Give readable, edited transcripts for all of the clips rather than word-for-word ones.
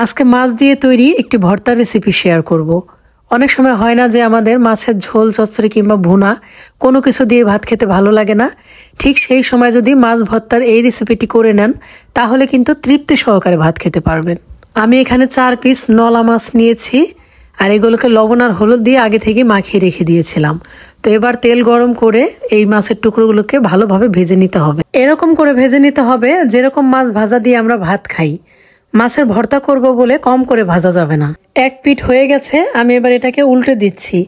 আজকে মাছ দিয়ে তৈরি একটি ভর্তার রেসিপি শেয়ার করব। অনেক সময় হয় না যে আমাদের মাছের ঝোল চচ্চড়ি কিংবা ভুনা কোনো কিছু দিয়ে ভাত খেতে ভালো লাগে না। ঠিক সেই সময় যদি মাছ ভর্তার এই রেসিপিটি করে নেন তাহলে কিন্তু তৃপ্তি সহকারে ভাত খেতে পারবেন। আমি এখানে 4 পিস নলা মাছ নিয়েছি আর এগুলোকে লবণ আর হলুদ দিয়ে আগে থেকে মাখিয়ে রেখে দিয়েছিলাম। তো এবার তেল গরম করে এই মাছের টুকরোগুলোকে ভালোভাবে ভেজে নিতে হবে। এরকম করে ভেজে নিতে হবে যেরকম মাছ ভাজা দিয়ে আমরা ভাত খাই। মাছের ভর্তা করব বলে কম করে ভাজা যাবে না। এক পিঠ হয়ে গেছে, আমি এবার এটাকে উল্টে দিচ্ছি।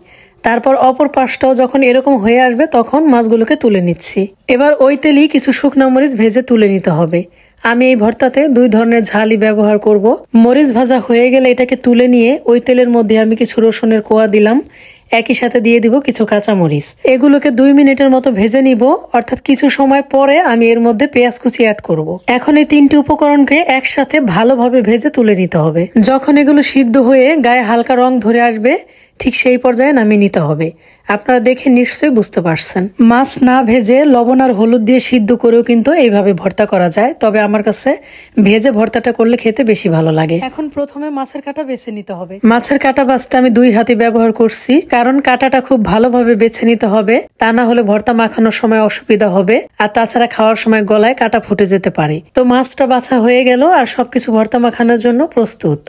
তারপর অপর পাশটাও যখন এরকম হয়ে আসবে তখন মাছগুলোকে তুলে নিচ্ছি। এবার ওই তেলেই কিছু শুকনো মরিচ ভেজে তুলে নিতে হবে। আমি এই ভর্তাতে 2 ধরনের ঝালই ব্যবহার করব। মরিচ ভাজা হয়ে গেলে এটাকে তুলে নিয়ে ওই তেলের মধ্যে আমি কিছু রসুনের কোয়া দিলাম, একই সাথে দিয়ে দিব কিছু কাঁচা মরিচ। এগুলোকে 2 মিনিটের মতো ভেজে নিব, অর্থাৎ কিছু সময় পরে আমি এর মধ্যে পেঁয়াজ কুচি অ্যাড করব। এখন এই 3টি উপকরণকে একসাথে ভালোভাবে ভেজে তুলে নিতে হবে। যখন এগুলো সিদ্ধ হয়ে গায়ে হালকা রং ধরে আসবে ঠিক সেই পর্যায়ে নামিয়ে নিতে হবে। আপনারা দেখে নিশ্চয়ই বুঝতে পারছেন। মাছ না ভেজে লবণ আর হলুদ দিয়ে সিদ্ধ করেও কিন্তু এইভাবে ভর্তা করা যায়, তবে আমার কাছে ভেজে ভর্তাটা করলে খেতে বেশি ভালো লাগে। এখন প্রথমে মাছের কাঁটা বেছে নিতে হবে। মাছের কাঁটা বাছতে আমি 2 হাতি ব্যবহার করছি, কারণ কাঁটাটা খুব ভালোভাবে বেছে নিতে হবে, তা না হলে ভর্তা মাখানোর সময় অসুবিধা হবে, আর তাছাড়া খাওয়ার সময় গলায় কাঁটা ফুটে যেতে পারে। তো মাছটা বাছা হয়ে গেল আর সবকিছু ভর্তা মাখানোর জন্য প্রস্তুত।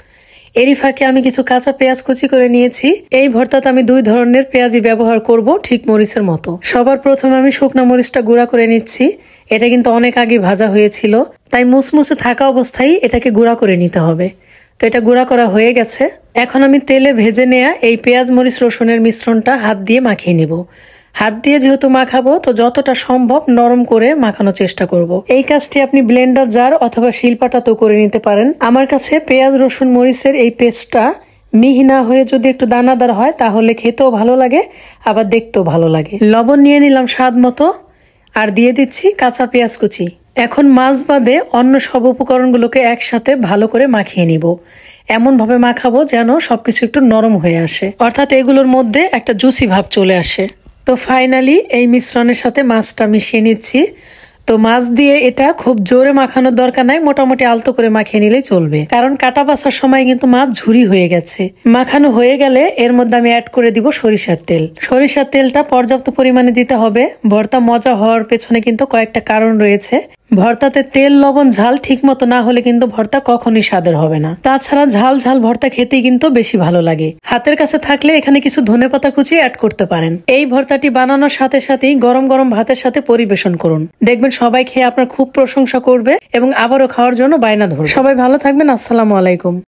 এরই ফাঁকে আমি কিছু কাঁচা পেঁয়াজ কুচি করে নিয়েছি। এই ভর্তাতে আমি 2 ধরনের পেঁয়াজই ব্যবহার করব, ঠিক মরিচের মতো। সবার প্রথমে আমি শুকনো মরিচটা গুঁড়া করে নিচ্ছি। এটা কিন্তু অনেক আগে ভাজা হয়েছিল, তাই মুসমুসে থাকা অবস্থায় এটাকে গুঁড়া করে নিতে হবে। তো এটা গুঁড়া করা হয়ে গেছে। এখন আমি তেলে ভেজে নেয়া এই পেঁয়াজ মরিচ রসুনের মিশ্রণটা হাত দিয়ে মাখিয়ে নিব। হাত দিয়ে যেহেতু মাখাবো, তো যতটা সম্ভব নরম করে মাখানোর চেষ্টা করব। এই কাজটি আপনি ব্লেন্ডার জার অথবা শিলপাটাতেও করে নিতে পারেন। আমার কাছে পেঁয়াজ রসুন মরিচের এই পেস্টটা মিহি না হয়ে যদি একটু দানাদার হয় তাহলে খেতেও ভালো লাগে, আবার দেখতেও ভালো লাগে। লবণ নিয়ে নিলাম স্বাদ মতো, আর দিয়ে দিচ্ছি কাঁচা পেঁয়াজ কুচি। এখন মাছ বাদে অন্য সব উপকরণগুলোকে একসাথে ভালো করে মাখিয়ে নিব। এমন ভাবে মাখাবো যেন সবকিছু একটু নরম হয়ে আসে, অর্থাৎ এগুলোর মধ্যে একটা জুসি ভাব চলে আসে। তো ফাইনালি এই মিশ্রণের সাথে মাছটা মিশিয়ে নিচ্ছি। তো মাছ দিয়ে এটা খুব জোরে মাখানোর দরকার নাই, মোটামুটি আলতো করে মাখিয়ে নিলেই চলবে, কারণ কাটা বাছার সময় কিন্তু মাছ ঝুরি হয়ে গেছে। মাখানো হয়ে গেলে এর মধ্যে আমি অ্যাড করে দিব সরিষার তেল। সরিষার তেলটা পর্যাপ্ত পরিমাণে দিতে হবে। ভর্তা মজা হওয়ার পেছনে কিন্তু কয়েকটা কারণ রয়েছে। ভর্তাতে তেল লবণ ঝাল ঠিক মতো না হলে কিন্তু ভর্তা কখনই স্বাদের হবে না। তাছাড়া ঝাল ঝাল ভর্তা খেতেই কিন্তু বেশি ভালো লাগে। হাতের কাছে থাকলে এখানে কিছু ধনেপাতা কুচি অ্যাড করতে পারেন। এই ভর্তাটি বানানোর সাথে সাথেই গরম গরম ভাতের সাথে পরিবেশন করুন, দেখবেন সবাই খেয়ে আপনার খুব প্রশংসা করবে এবং আবারও খাওয়ার জন্য বায়না ধরবে। সবাই ভালো থাকবেন। আসসালামু আলাইকুম।